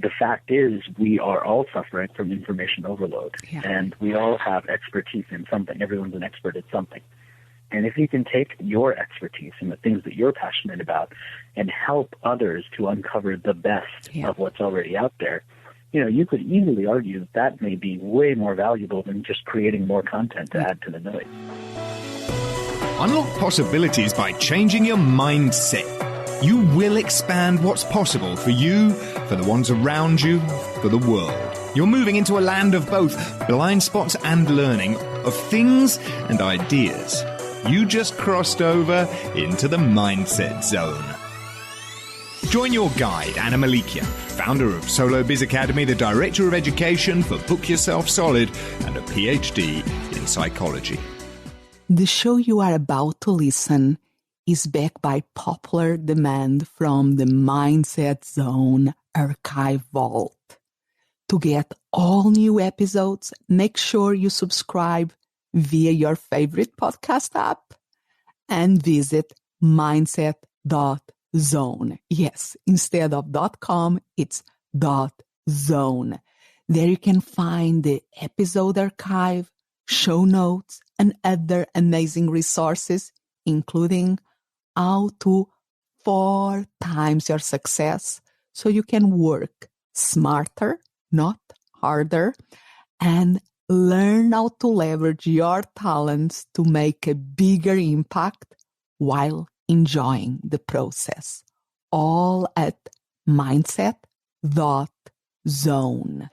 the fact is we are all suffering from information overload, and we all have expertise in something. Everyone's an expert at something. And if you can take your expertise and the things that you're passionate about and help others to uncover the best of what's already out there, you could easily argue that may be way more valuable than just creating more content to add to the noise. Unlock possibilities by changing your mindset. You will expand what's possible for you, for the ones around you, for the world. You're moving into a land of both blind spots and learning, of things and ideas. You just crossed over into the mindset zone. Join your guide, Anna Melikian, founder of Solo Biz Academy, the director of education for Book Yourself Solid, and a PhD in psychology. The show you are about to listen is backed by popular demand from the Mindset Zone archive vault. To get all new episodes, make sure you subscribe via your favorite podcast app and visit mindset.zone. Yes, instead of .com, it's .zone. There you can find the episode archive, show notes, and other amazing resources, including how to 4 times your success so you can work smarter, not harder, and learn how to leverage your talents to make a bigger impact while enjoying the process. All at mindset.zone.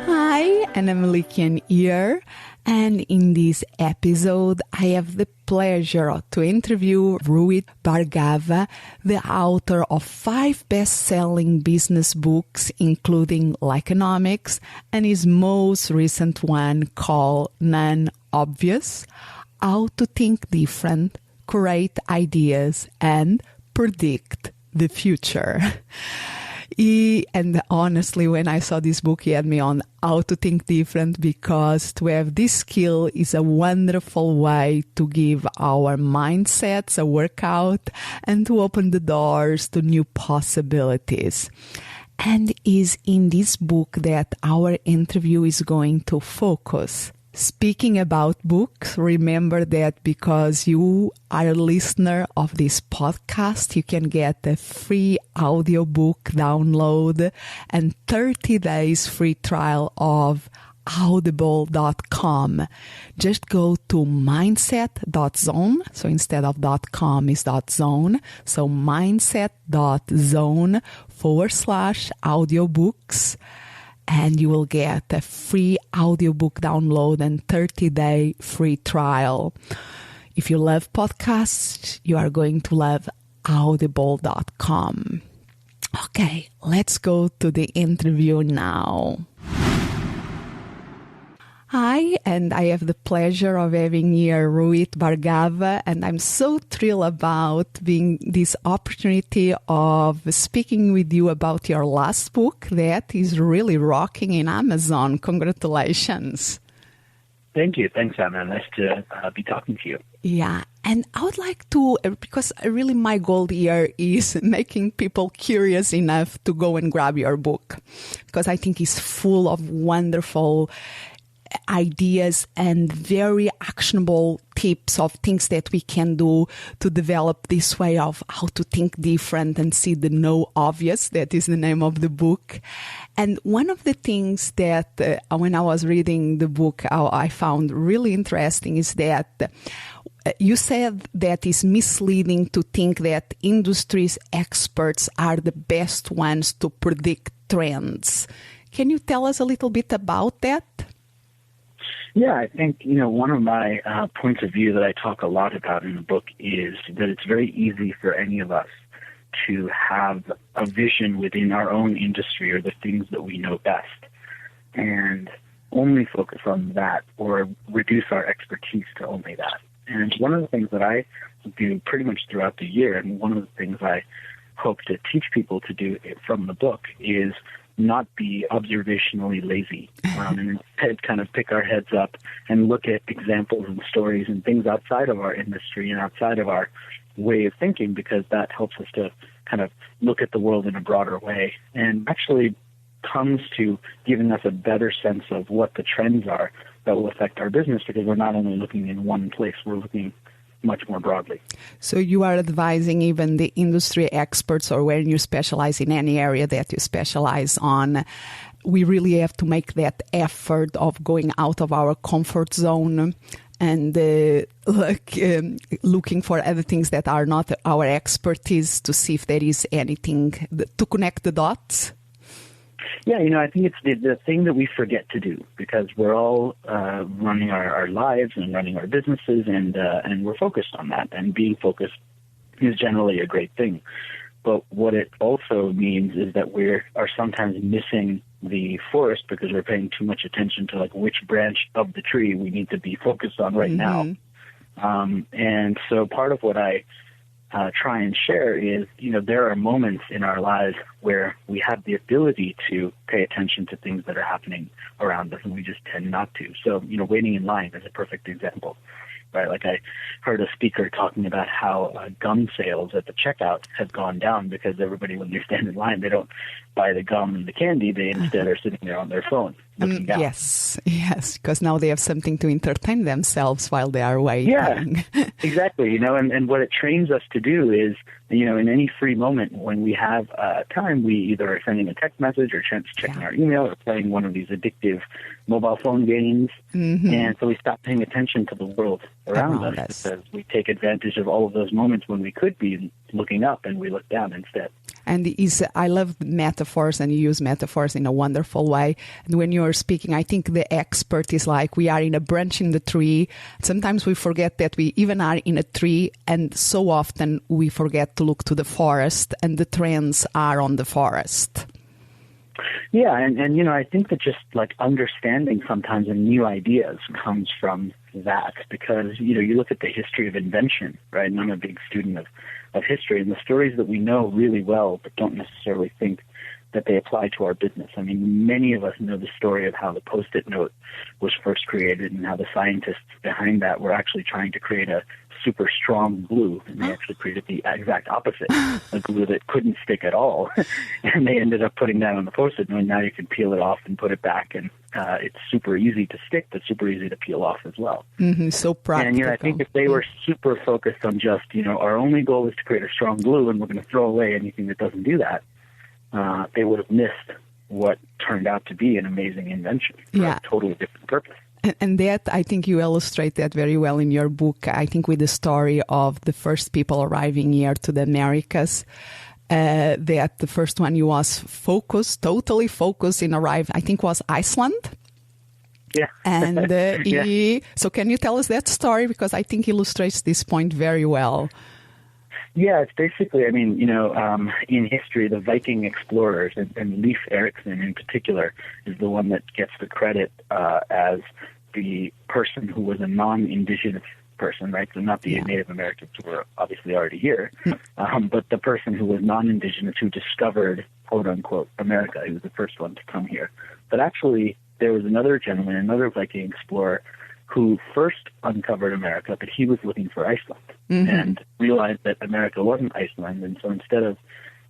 Hi, Anna Melikian here. And in this episode, I have the pleasure to interview Rohit Bhargava, the author of 5 best-selling business books, including Likeonomics, and his most recent one called Non-Obvious, How to Think Different, Curate Ideas, and Predict the Future. And honestly, when I saw this book, he had me on how to think different, because to have this skill is a wonderful way to give our mindsets a workout and to open the doors to new possibilities. And is in this book that our interview is going to focus. Speaking about books, remember that because you are a listener of this podcast, you can get a free audiobook download and 30 days free trial of audible.com. Just go to mindset.zone. So instead of .com is .zone. So mindset.zone/audiobooks. And you will get a free audiobook download and 30-day free trial. If you love podcasts, you are going to love audible.com. Okay, let's go to the interview now. Hi, and I have the pleasure of having here Rohit Bhargava, and I'm so thrilled about being this opportunity of speaking with you about your last book that is really rocking in Amazon. Congratulations. Thank you. Thanks, Anna. Nice to be talking to you. Yeah, and I would like to, because really my goal here is making people curious enough to go and grab your book, because I think it's full of wonderful ideas and very actionable tips of things that we can do to develop this way of how to think different and see the no obvious. That is the name of the book. And one of the things that when I was reading the book, I found really interesting is that you said that it's misleading to think that industry's experts are the best ones to predict trends. Can you tell us a little bit about that? Yeah, I think, one of my points of view that I talk a lot about in the book is that it's very easy for any of us to have a vision within our own industry or the things that we know best and only focus on that or reduce our expertise to only that. And one of the things that I do pretty much throughout the year, and one of the things I hope to teach people to do from the book, is not be observationally lazy and instead kind of pick our heads up and look at examples and stories and things outside of our industry and outside of our way of thinking, because that helps us to kind of look at the world in a broader way, and actually comes to giving us a better sense of what the trends are that will affect our business, because we're not only looking in one place, we're looking much more broadly. So you are advising even the industry experts, or when you specialize in any area that you specialize on, we really have to make that effort of going out of our comfort zone and looking for other things that are not our expertise to see if there is anything to connect the dots. Yeah, I think it's the thing that we forget to do, because we're all running our lives and running our businesses, and we're focused on that. And being focused is generally a great thing. But what it also means is that we are sometimes missing the forest because we're paying too much attention to which branch of the tree we need to be focused on right now. And so part of what I try and share is, there are moments in our lives where we have the ability to pay attention to things that are happening around us, and we just tend not to. So, waiting in line is a perfect example, right? Like I heard a speaker talking about how gum sales at the checkout have gone down because everybody, when they stand in line, they don't buy the gum and the candy. They instead are sitting there on their phone looking down. Yes, because now they have something to entertain themselves while they are waiting. Yeah, exactly. And what it trains us to do is, in any free moment when we have time, we either are sending a text message or checking our email or playing one of these addictive mobile phone games. And so we stop paying attention to the world around us because we take advantage of all of those moments when we could be looking up and we look down instead. And I love metaphors, and you use metaphors in a wonderful way. And when you're speaking, I think the expert is like, we are in a branch in the tree. Sometimes we forget that we even are in a tree, and so often we forget to look to the forest, and the trends are on the forest. Yeah, and I think that just understanding sometimes the new ideas comes from that, because you look at the history of invention, right? And I'm a big student of history, and the stories that we know really well but don't necessarily think that they apply to our business. I mean, many of us know the story of how the Post-it note was first created and how the scientists behind that were actually trying to create a super strong glue, and they actually created the exact opposite, a glue that couldn't stick at all. And they ended up putting that on the Post-it note, and now you can peel it off and put it back, and it's super easy to stick, but super easy to peel off as well. So practical. And I think if they were super focused on just, our only goal is to create a strong glue, and we're going to throw away anything that doesn't do that, they would have missed what turned out to be an amazing invention for a totally different purpose. And that, I think you illustrate that very well in your book, I think with the story of the first people arriving here to the Americas, that the first one you was totally focused in arrive, I think was Iceland. Yeah. And so can you tell us that story? Because I think illustrates this point very well. Yeah, it's basically, in history, the Viking explorers, and Leif Erikson in particular, is the one that gets the credit as the person who was a non-indigenous person, right? So not the Native Americans who were obviously already here, but the person who was non-indigenous who discovered, quote-unquote, America. He was the first one to come here. But actually, there was another gentleman, another Viking explorer, who first uncovered America, but he was looking for Iceland and realized that America wasn't Iceland. And so instead of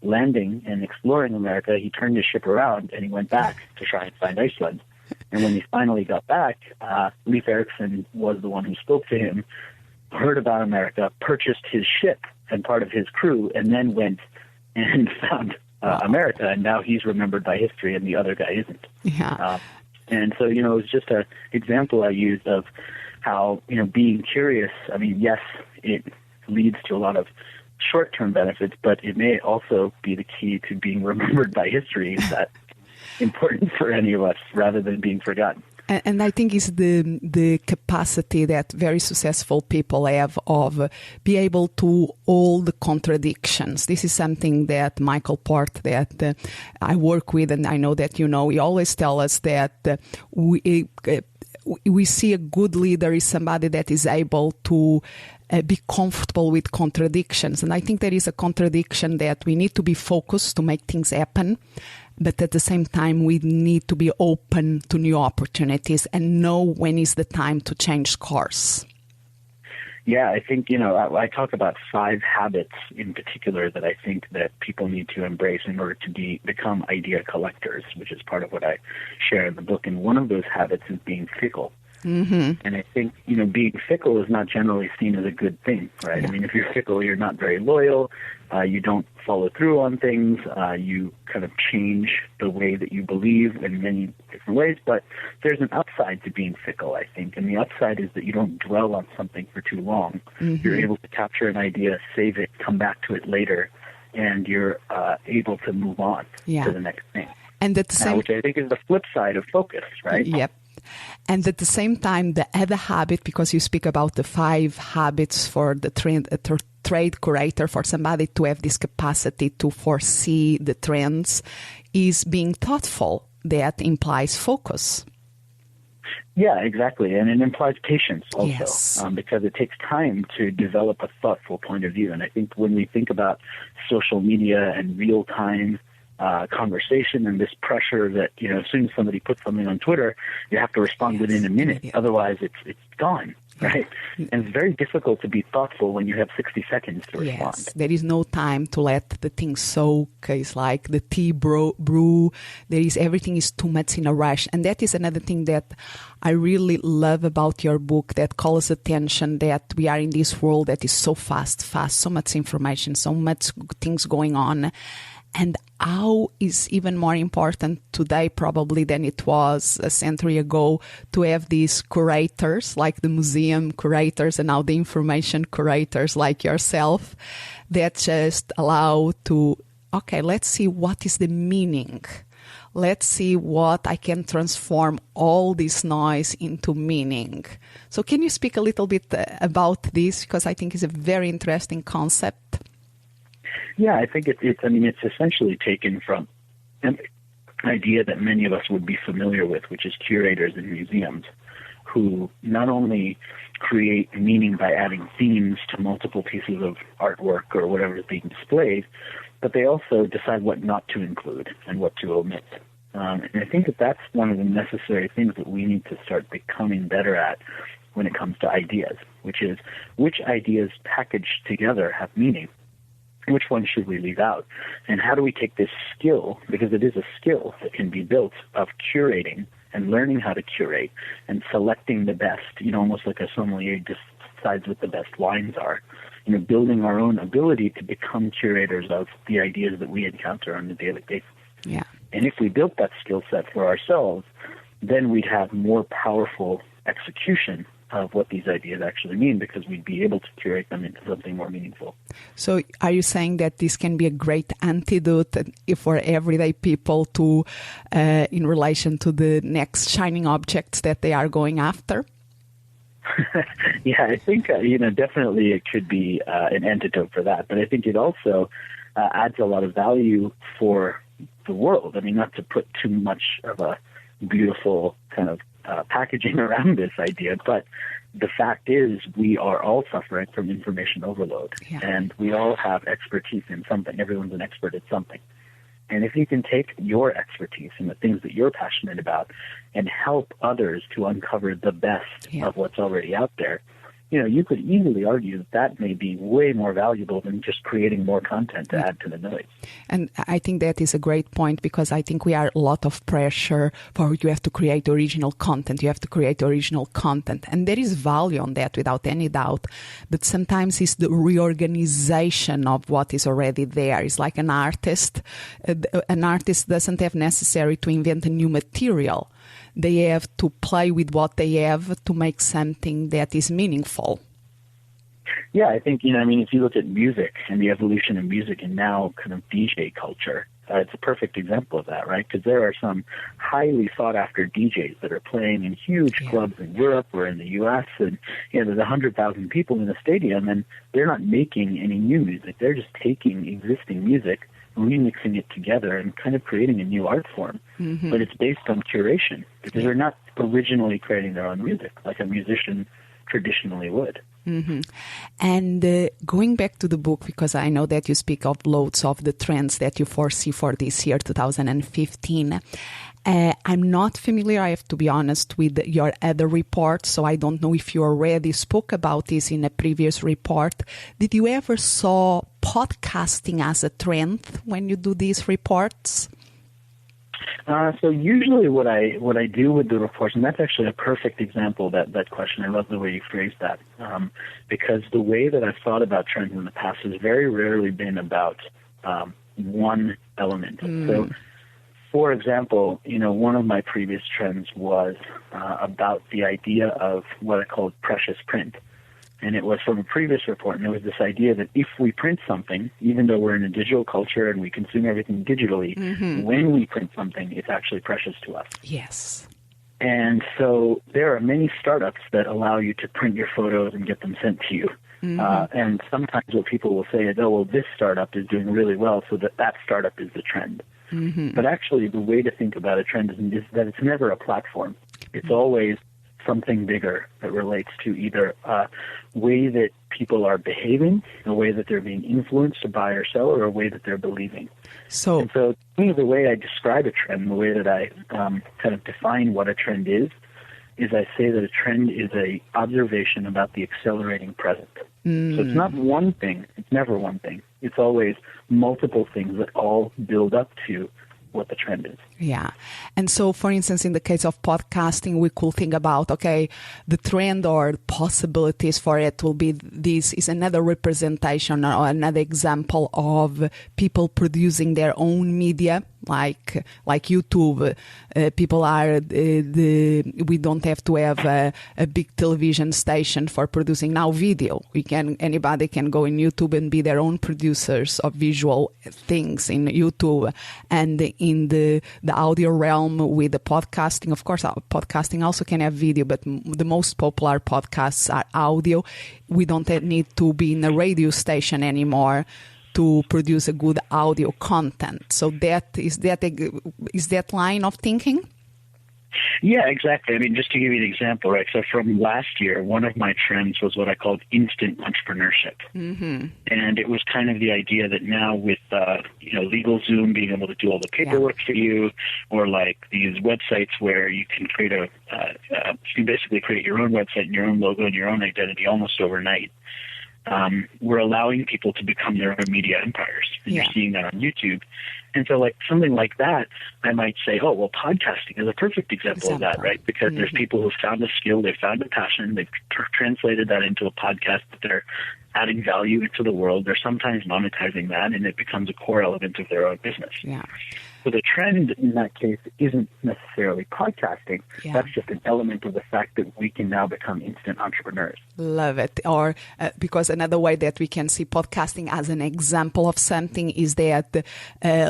landing and exploring America, he turned his ship around and he went back to try and find Iceland. And when he finally got back, Leif Erikson was the one who spoke to him, heard about America, purchased his ship and part of his crew, and then went and found America. And now he's remembered by history and the other guy isn't. Yeah. And so, it was just an example I used of how, being curious, yes, it leads to a lot of short-term benefits, but it may also be the key to being remembered by history. Is that important for any of us rather than being forgotten? And I think it's the capacity that very successful people have of be able to hold the contradictions. This is something that Michael Port, that I work with, and I know that he always tells us that we see a good leader is somebody that is able to be comfortable with contradictions. And I think there is a contradiction that we need to be focused to make things happen. But at the same time, we need to be open to new opportunities and know when is the time to change course. Yeah, I think, I talk about 5 habits in particular that I think that people need to embrace in order to become idea collectors, which is part of what I share in the book. And one of those habits is being fickle. Mm-hmm. And I think, being fickle is not generally seen as a good thing, right? Yeah. I mean, if you're fickle, you're not very loyal. You don't follow through on things. You kind of change the way that you believe in many different ways. But there's an upside to being fickle, I think. And the upside is that you don't dwell on something for too long. Mm-hmm. You're able to capture an idea, save it, come back to it later, and you're able to move on to the next thing. And at the same, which I think is the flip side of focus, right? Yep. And at the same time, the other habit, because you speak about the 5 habits for the trade curator, for somebody to have this capacity to foresee the trends, is being thoughtful. That implies focus. Yeah, exactly. And it implies patience also, Yes. Because it takes time to develop a thoughtful point of view. And I think when we think about social media and real-time conversation and this pressure that, as soon as somebody puts something on Twitter, you have to respond within a minute. Yeah. Otherwise, it's gone, right? And it's very difficult to be thoughtful when you have 60 seconds to respond. Yes, there is no time to let the thing soak. It's like the tea brew. Everything is too much in a rush. And that is another thing that I really love about your book, that calls attention that we are in this world that is so fast, so much information, so much things going on. And how is even more important today probably than it was a century ago to have these curators, like the museum curators and now the information curators like yourself, that just allow to, okay, let's see what is the meaning. Let's see what I can transform all this noise into meaning. So can you speak a little bit about this? Because I think it's a very interesting concept. Yeah, I think it's essentially taken from an idea that many of us would be familiar with, which is curators in museums, who not only create meaning by adding themes to multiple pieces of artwork or whatever is being displayed, but they also decide what not to include and what to omit. And I think that that's one of the necessary things that we need to start becoming better at when it comes to ideas, which is which ideas packaged together have meaning. Which one should we leave out? And how do we take this skill, because it is a skill that can be built, of curating and learning how to curate and selecting the best, almost like a sommelier decides what the best wines are, building our own ability to become curators of the ideas that we encounter on a daily basis. Yeah. And if we built that skill set for ourselves, then we'd have more powerful execution of what these ideas actually mean, because we'd be able to curate them into something more meaningful. So are you saying that this can be a great antidote for everyday people to, in relation to the next shining objects that they are going after? Yeah, I think, definitely it could be an antidote for that. But I think it also adds a lot of value for the world. I mean, not to put too much of a beautiful kind of packaging around this idea, but the fact is we are all suffering from information overload, and we all have expertise in something. Everyone's an expert at something. And if you can take your expertise and the things that you're passionate about and help others to uncover the best of what's already out there, you could easily argue that may be way more valuable than just creating more content to add to the noise. And I think that is a great point, because I think we are a lot of pressure for you have to create original content. You have to create original content. And there is value on that without any doubt. But sometimes it's the reorganization of what is already there. It's like an artist. An artist doesn't have necessary to invent a new material. They have to play with what they have to make something that is meaningful. Yeah, I think, if you look at music and the evolution of music and now kind of DJ culture, it's a perfect example of that, right? Because there are some highly sought-after DJs that are playing in huge clubs in Europe or in the U.S., and there's 100,000 people in a stadium, and they're not making any new music. They're just taking existing music, remixing it together, and kind of creating a new art form. Mm-hmm. But it's based on curation, because they're not originally creating their own music like a musician traditionally would. Mm-hmm. And going back to the book, because I know that you speak of loads of the trends that you foresee for this year, 2015. I'm not familiar, I have to be honest, with your other report, so I don't know if you already spoke about this in a previous report. Did you ever saw podcasting as a trend when you do these reports? So usually what I do with the reports, and that's actually a perfect example, that question. I love the way you phrased that, because the way that I've thought about trends in the past has very rarely been about one element. So, for example, one of my previous trends was about the idea of what I called precious print. And it was from a previous report, and it was this idea that if we print something, even though we're in a digital culture and we consume everything digitally, when we print something, it's actually precious to us. Yes. And so there are many startups that allow you to print your photos and get them sent to you. And sometimes what people will say is, oh, well, this startup is doing really well, so that startup is the trend. But actually, the way to think about a trend is that it's never a platform. It's always something bigger that relates to either a way that people are behaving, a way that they're being influenced by or sell, or a way that they're believing. So to me, the way I describe a trend, the way that I kind of define what a trend is I say that a trend is a observation about the accelerating present. So it's not one thing. It's never one thing. It's always multiple things that all build up to what the trend is. Yeah. And so, for instance, in the case of podcasting, we could think about, okay, the trend or possibilities for it will be this is another representation or another example of people producing their own media, like YouTube. People are, we don't have to have a big television station for producing now video. Anybody can go in YouTube and be their own producers of visual things in YouTube. And in the audio realm with the podcasting, of course, podcasting also can have video, but the most popular podcasts are audio. We don't need to be in a radio station anymore to produce a good audio content. So is that line of thinking? Yeah, exactly. I mean, just to give you an example, right? So from last year, one of my trends was what I called instant entrepreneurship. And it was kind of the idea that now with, LegalZoom being able to do all the paperwork for you, or like these websites where you can create you can basically create your own website and your own logo and your own identity almost overnight. We're allowing people to become their own media empires. And you're seeing that on YouTube. And so like something like that, I might say, oh, well, podcasting is a perfect example of that, right? Because there's people who found a skill, they found a passion, they've translated that into a podcast that they're adding value into the world. They're sometimes monetizing that, and it becomes a core element of their own business. Yeah. So the trend in that case isn't necessarily podcasting. Yeah. That's just an element of the fact that we can now become instant entrepreneurs. Love it. Or because another way that we can see podcasting as an example of something is that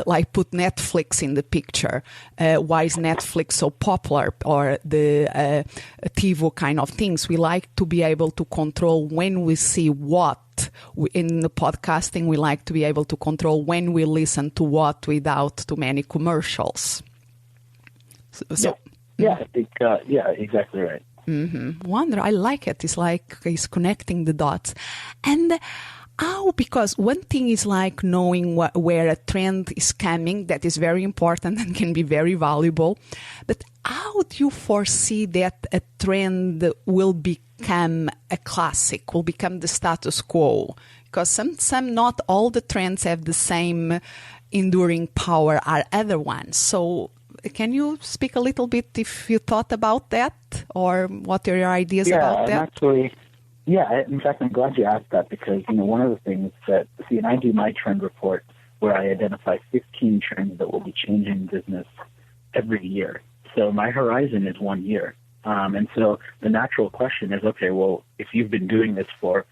like put Netflix in the picture. Why is Netflix so popular? Or the TiVo kind of things. We like to be able to control when we see what. In the podcasting, we like to be able to control when we listen to what without too many commercials. I think, exactly right. Wonder, I like it. It's like it's connecting the dots. And because one thing is like knowing where a trend is coming, that is very important and can be very valuable. But how do you foresee that a trend will become a classic, will become the status quo? Because some not all the trends have the same enduring power as other ones. So can you speak a little bit if you thought about that, or what are your ideas about that? Actually, in fact, I'm glad you asked that, because one of the things that and I do my trend report where I identify 15 trends that will be changing business every year. So my horizon is 1 year. And so the natural question is, okay, well, if you've been doing this for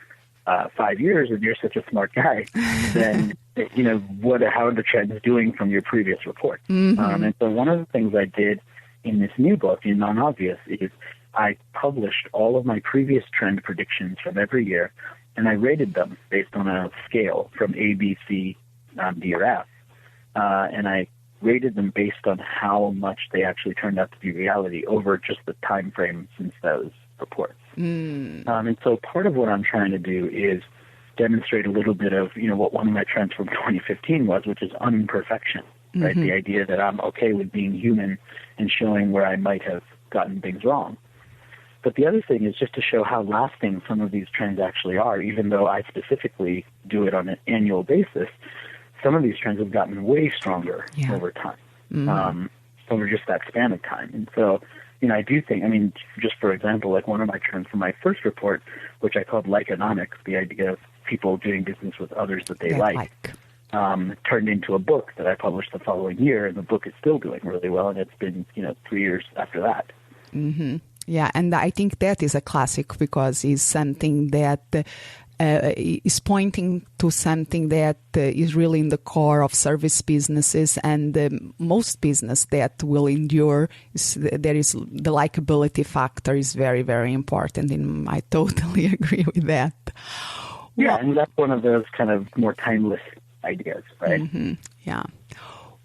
5 years and you're such a smart guy, then, how are the trends doing from your previous report? And so one of the things I did in this new book, in Non-Obvious, is I published all of my previous trend predictions from every year, and I rated them based on a scale from A, B, C, D, or F. And I rated them based on how much they actually turned out to be reality over just the time frame since those reports. And so part of what I'm trying to do is demonstrate a little bit of, what one of my trends from 2015 was, which is imperfection, right? The idea that I'm okay with being human and showing where I might have gotten things wrong. But the other thing is just to show how lasting some of these trends actually are, even though I specifically do it on an annual basis. Some of these trends have gotten way stronger over time, over just that span of time. And so, I do think, just for example, like one of my trends from my first report, which I called Likeonomics, the idea of people doing business with others that they like. Turned into a book that I published the following year, and the book is still doing really well, and it's been, 3 years after that. Yeah, and I think that is a classic because it's something that is pointing to something that is really in the core of service businesses, and most business that will endure. There is the likability factor is very, very important, and I totally agree with that. Yeah, and that's one of those kind of more timeless ideas, right? Yeah.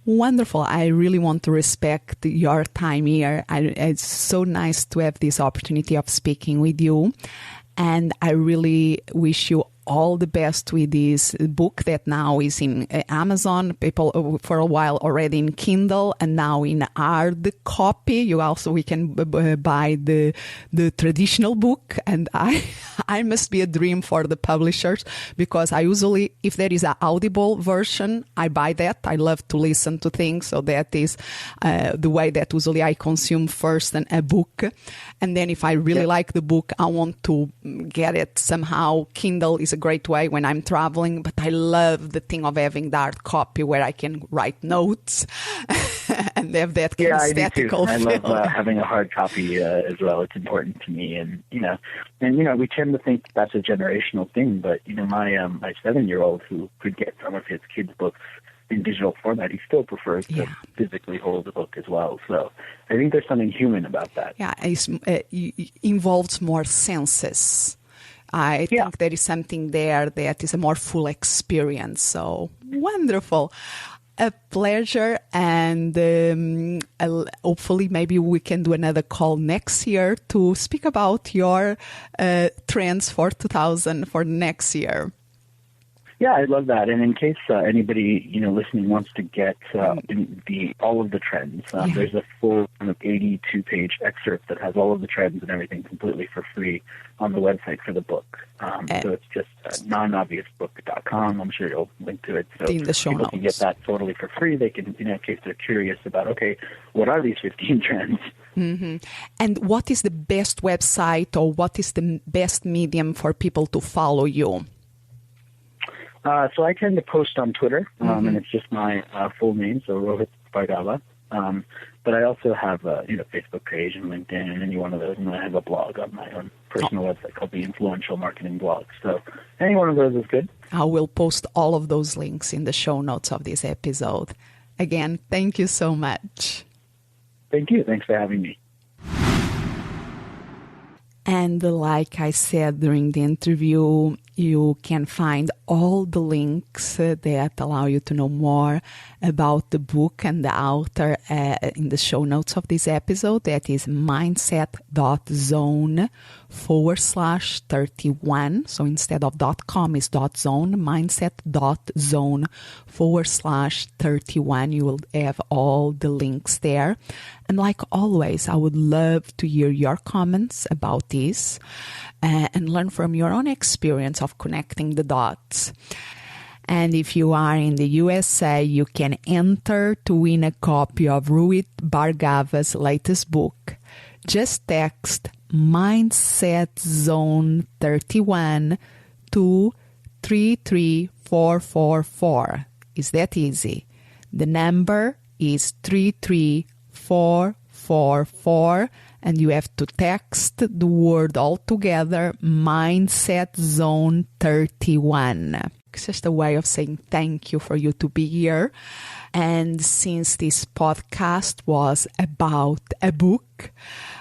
Wonderful. I really want to respect your time here. It's so nice to have this opportunity of speaking with you. And I really wish you all the best with this book that now is in Amazon. People for a while already in Kindle and now in hard copy. We can buy the traditional book, and I must be a dream for the publishers, because I usually, if there is an audible version, I buy that. I love to listen to things, so that is the way that usually I consume first a book, and then if I really like the book, I want to get it somehow. Kindle is a great way when I'm traveling, but I love the thing of having the hard copy where I can write notes and have that kind of aesthetical feel. I love having a hard copy as well. It's important to me, and we tend to think that's a generational thing, but my 7-year-old who could get some of his kids' books in digital format, he still prefers to physically hold the book as well. So I think there's something human about that. Yeah, it involves more senses. I think there is something there that is a more full experience. So wonderful. A pleasure, and hopefully maybe we can do another call next year to speak about your trends for next year. Yeah, I love that. And in case anybody listening wants to get all of the trends, there's a full 82-page excerpt that has all of the trends and everything completely for free on the website for the book. So it's just nonobviousbook.com. I'm sure you'll link to it. So in the show people notes. Can get that totally for free. They can, in case they're curious about, okay, what are these 15 trends? And what is the best website, or what is the best medium for people to follow you? So I tend to post on Twitter, and it's just my full name, so Rohit Bhargava. But I also have a Facebook page and LinkedIn and any one of those, and I have a blog on my own personal website called the Influential Marketing Blog. So any one of those is good. I will post all of those links in the show notes of this episode. Again, thank you so much. Thank you. Thanks for having me. And like I said during the interview, you can find all the links that allow you to know more about the book and the author in the show notes of this episode. That is mindset.zone/31. So instead of .com is .zone, mindset.zone/31. You will have all the links there. And like always, I would love to hear your comments about this and learn from your own experience of connecting the dots. And if you are in the USA, you can enter to win a copy of Rohit Bhargava's latest book. Just text Mindset Zone 31 to 33444. Is that easy? The number is 33444. And you have to text the word all together, Mindset Zone 31. It's just a way of saying thank you for you to be here. And since this podcast was about a book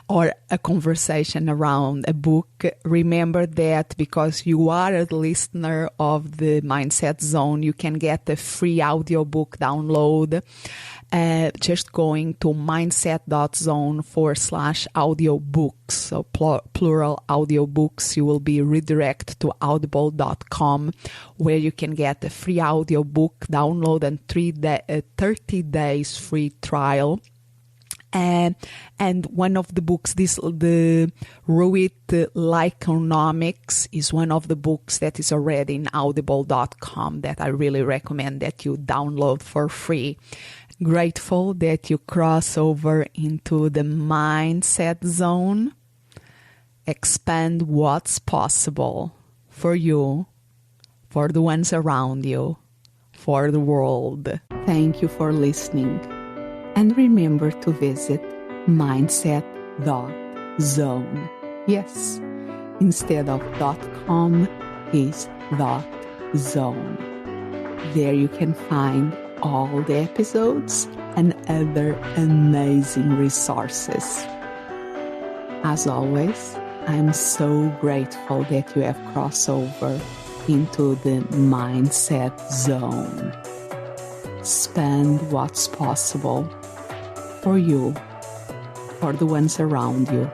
or a conversation around a book, remember that because you are a listener of the Mindset Zone, you can get a free audiobook download. Just going to mindset.zone/audiobooks, so plural audiobooks, you will be redirected to audible.com, where you can get a free audiobook download and 30 days free trial. And one of the books, the Rohit Likeonomics, is one of the books that is already in audible.com that I really recommend that you download for free. Grateful that you cross over into the Mindset Zone. Expand what's possible for you, for the ones around you, for the world. Thank you for listening. And remember to visit mindset.zone. Yes, instead of .com is .zone. There you can find all the episodes and other amazing resources. As always, I'm so grateful that you have crossed over into the Mindset Zone. Expand what's possible for you, for the ones around you,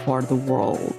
for the world.